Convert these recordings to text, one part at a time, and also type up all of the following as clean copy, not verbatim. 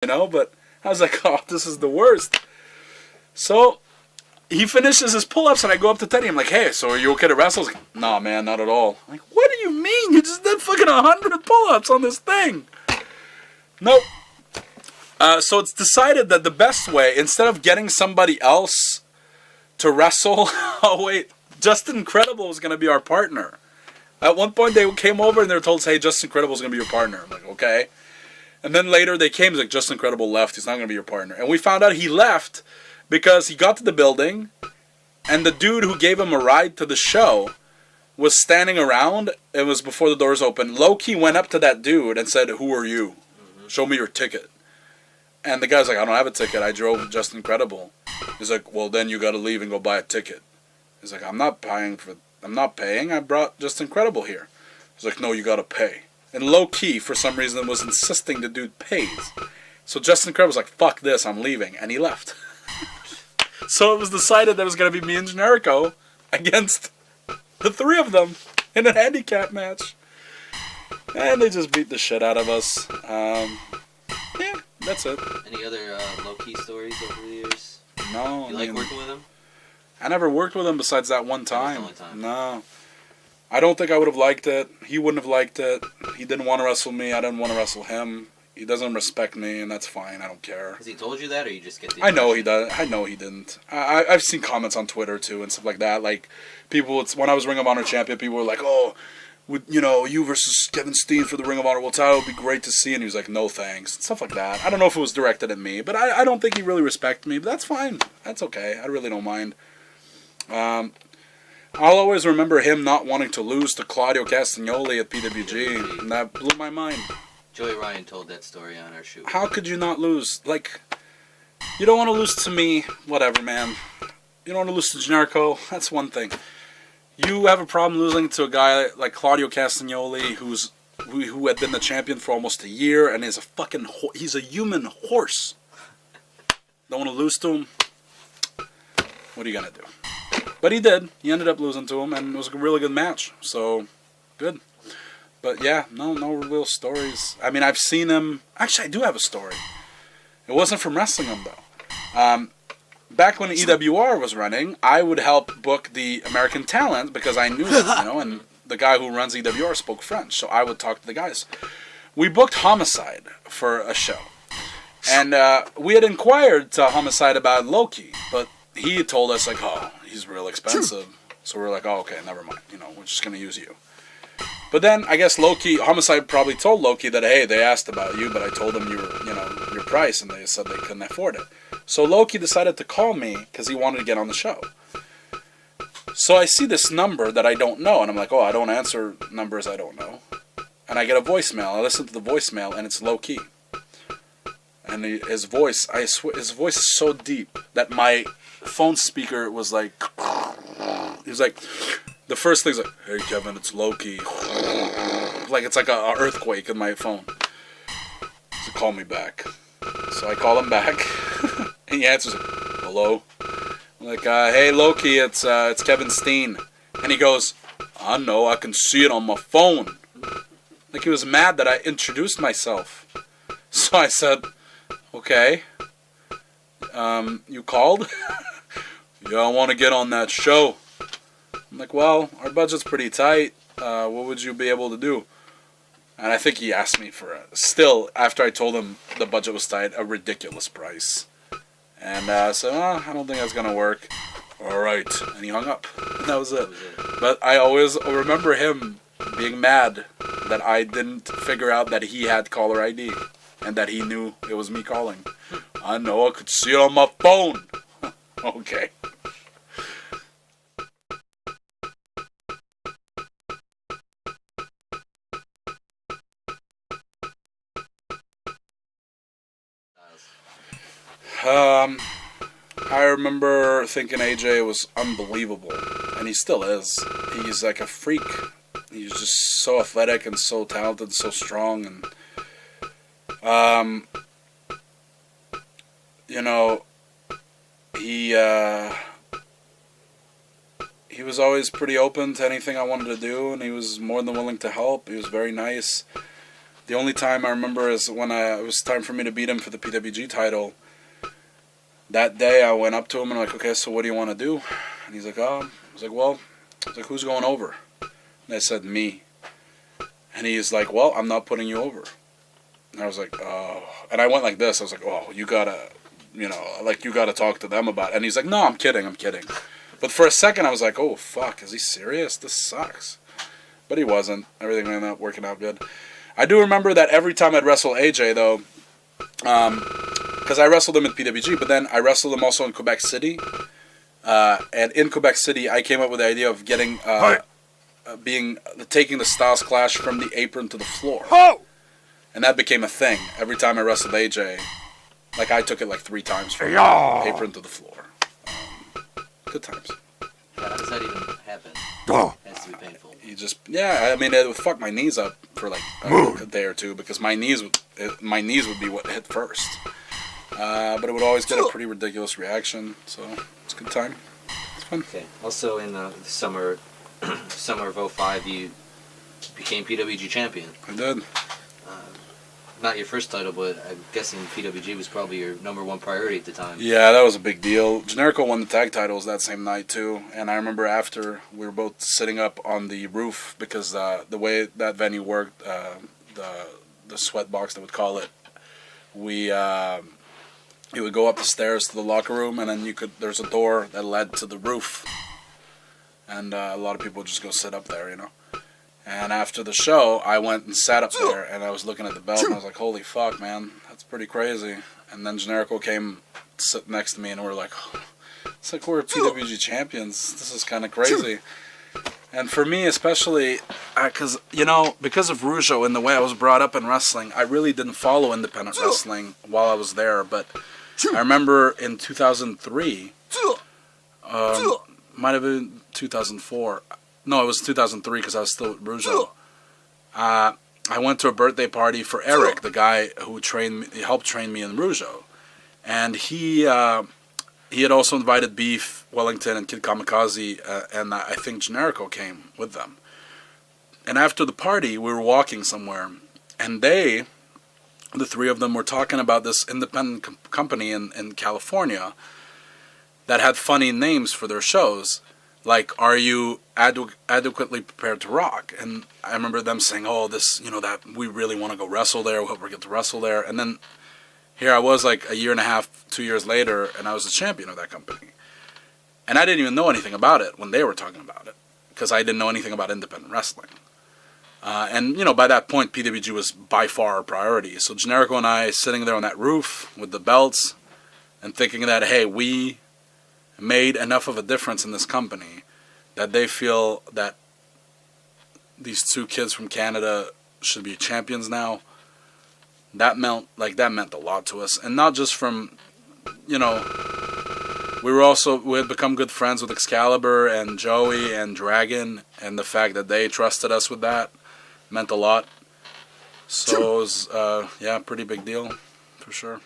But I was like, oh, this is the worst. So he finishes his pull-ups, and I go up to Teddy. I'm like, hey, so are you okay to wrestle? He's like, nah, man, not at all. I'm like, what do you mean? You just did fucking 100 pull-ups on this thing. Nope. So it's decided that the best way, instead of getting somebody else to wrestle, oh wait, Justin Incredible was going to be our partner. At one point they came over and they were told, hey, Justin Incredible is going to be your partner. I'm like, okay. And then later they came, like, Justin Incredible left, he's not going to be your partner. And we found out he left because he got to the building and the dude who gave him a ride to the show was standing around. It was before the doors opened. Low-key went up to that dude and said, who are you? Show me your ticket. And the guy's like, I don't have a ticket. I drove Justin Incredible. He's like, well, then you got to leave and go buy a ticket. He's like, I'm not paying. I brought Justin Incredible here. He's like, no, you got to pay. And low-key, for some reason, was insisting the dude pays. So Justin Incredible was like, fuck this, I'm leaving. And he left. So it was decided that it was going to be me and Generico against the three of them in a handicap match. And they just beat the shit out of us. Yeah, that's it. Any other low-key stories over the years? No. You like working with him? I never worked with him besides that one time. That was the only time. No. I don't think I would have liked it. He wouldn't have liked it. He didn't want to wrestle me. I didn't want to wrestle him. He doesn't respect me, and that's fine. I don't care. Has he told you that, or you just get the I know he does. I know he didn't. I've seen comments on Twitter, too, and stuff like that. Like, people, when I was Ring of Honor champion, people were like, oh, you versus Kevin Steen for the Ring of Honor World title would be great to see. And he was like, no thanks. Stuff like that. I don't know if it was directed at me, but I don't think he really respected me. But that's fine. That's okay. I really don't mind. I'll always remember him not wanting to lose to Claudio Castagnoli at PWG, and that blew my mind. Joey Ryan told that story on our shoot. How could you not lose? Like, you don't want to lose to me, whatever, man. You don't want to lose to Generico, that's one thing. You have a problem losing to a guy like Claudio Castagnoli, who had been the champion for almost a year, and is he's a human horse. Don't want to lose to him? What are you going to do? But he did. He ended up losing to him, and it was a really good match. So, good. But yeah, no real stories. I mean, I've seen him. Actually, I do have a story. It wasn't from wrestling him, though. Back when EWR was running, I would help book the American talent because I knew them, and the guy who runs EWR spoke French, so I would talk to the guys. We booked Homicide for a show. And we had inquired to Homicide about Loki, but he had told us, like, oh, he's real expensive. So we're like, oh, okay, never mind. We're just going to use you. But then, I guess Homicide probably told Loki that, hey, they asked about you, but I told them your price, and they said they couldn't afford it. So Loki decided to call me because he wanted to get on the show. So I see this number that I don't know, and I'm like, oh, I don't answer numbers I don't know. And I get a voicemail. I listen to the voicemail, and it's Loki. And his voice, I swear, his voice is so deep that my phone speaker was like, he was like, the first thing's like, hey Kevin, it's Loki. Like it's like a earthquake in my phone. So call me back. So I call him back, and he answers, hello. I'm like, hey Loki, it's Kevin Steen. And he goes, I know, I can see it on my phone. Like he was mad that I introduced myself. So I said, okay. You called? Yeah, I want to get on that show. I'm like, well, our budget's pretty tight. What would you be able to do? And I think he asked me for still, after I told him the budget was tight, a ridiculous price. And I said, I don't think that's going to work. All right. And he hung up. And that was it. But I always remember him being mad that I didn't figure out that he had caller ID. And that he knew it was me calling. I know, I could see it on my phone. Okay. I remember thinking AJ was unbelievable, and he still is. He's like a freak. He's just so athletic and so talented, so strong, and he was always pretty open to anything I wanted to do, and he was more than willing to help. He was very nice. The only time I remember is when it was time for me to beat him for the PWG title. That day I went up to him and I'm like, okay, so what do you want to do? And he's like, I was like, who's going over? And I said, me. And he's like, well, I'm not putting you over. And I was like, oh. And I went like this. I was like, oh, you gotta talk to them about it. And he's like, no, I'm kidding. But for a second I was like, oh, fuck, is he serious? This sucks. But he wasn't. Everything ended up working out good. I do remember that every time I'd wrestle AJ, though, because I wrestled him at PWG, but then I wrestled him also in Quebec City. And in Quebec City, I came up with the idea of getting, taking the Styles Clash from the apron to the floor. And that became a thing. Every time I wrestled AJ, like I took it like 3 times from the apron to the floor. Good times. How does that even happen? It has to be painful. I mean, it would fuck my knees up for like a day or two because my knees would be what hit first. But it would always get a pretty ridiculous reaction, so it's a good time. It's fun. Okay. Also, in the summer of 2005, you became PWG champion. I did. Not your first title, but I'm guessing PWG was probably your number 1 priority at the time. Yeah, that was a big deal. Generico won the tag titles that same night, too. And I remember after, we were both sitting up on the roof because the way that venue worked, the sweat box, they would call it, you would go up the stairs to the locker room, and then there's a door that led to the roof. And a lot of people would just go sit up there, you know. And after the show, I went and sat up there, and I was looking at the belt, and I was like, holy fuck, man, that's pretty crazy. And then Generico came to sit next to me, and we were like, oh, it's like we're PWG champions. This is kind of crazy. And for me, especially, because of Rougeau and the way I was brought up in wrestling, I really didn't follow independent wrestling while I was there. But I remember in 2003, might have been 2004. No, it was 2003 because I was still at Rougeau. I went to a birthday party for Eric, the guy who helped train me in Rougeau. And he had also invited Beef, Wellington, and Kid Kamikaze, and I think Generico came with them. And after the party, we were walking somewhere, and the 3 of them, were talking about this independent company in California that had funny names for their shows. Like, are you adequately prepared to rock? And I remember them saying, oh, that we really want to go wrestle there. We hope we get to wrestle there. And then here I was like a year and a half, 2 years later, and I was the champion of that company. And I didn't even know anything about it when they were talking about it because I didn't know anything about independent wrestling. And, by that point, PWG was by far our priority. So Generico and I sitting there on that roof with the belts and thinking that, hey, we made enough of a difference in this company that they feel that these 2 kids from Canada should be champions now. That meant a lot to us, and not just from, we had become good friends with Excalibur and Joey and Dragon, and the fact that they trusted us with that meant a lot. So it was, pretty big deal, for sure.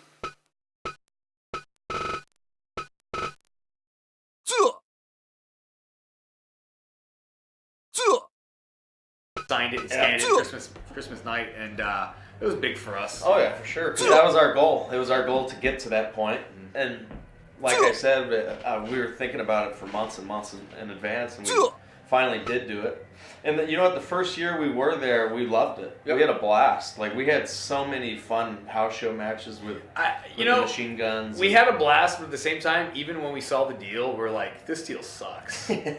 Signed it and scanned it Christmas night, and it was big for us. Oh yeah, for sure. That was our goal. It was our goal to get to that point, and like I said, we were thinking about it for months and months in advance, and we finally did do it. And the first year we were there, we loved it. Yep. We had a blast. Like, we had so many fun house show matches with the machine guns. We had a blast, but at the same time, even when we saw the deal, we're like, this deal sucks. You know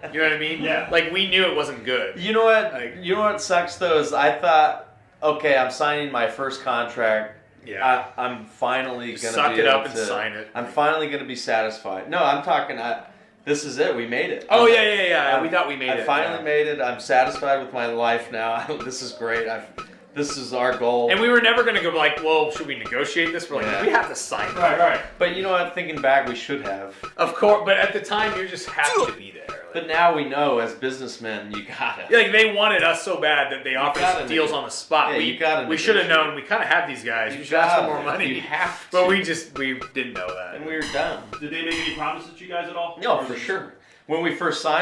what I mean? Yeah. Like, we knew it wasn't good. You know what sucks though is I thought, okay, I'm signing my first contract. Yeah. I'm finally gonna suck it up and sign it. I'm finally gonna be satisfied. No, I'm talking. This is it. We made it. Oh yeah. We thought we made it. I finally made it. I'm satisfied with my life now. This is great. This is our goal. And we were never gonna go like, well, should we negotiate this? We're like, we have to sign it. Right. But you know what? Thinking back, we should have. Of course. But at the time, you're just happy to be there. But now we know, as businessmen, you gotta. Yeah, like, they wanted us so bad that they offered us deals on the spot. Yeah, we should have known. We kind of had these guys. We should ask for more money. You have to. But we didn't know that. And we were done. Did they make any promises to you guys at all? No, for sure. When we first signed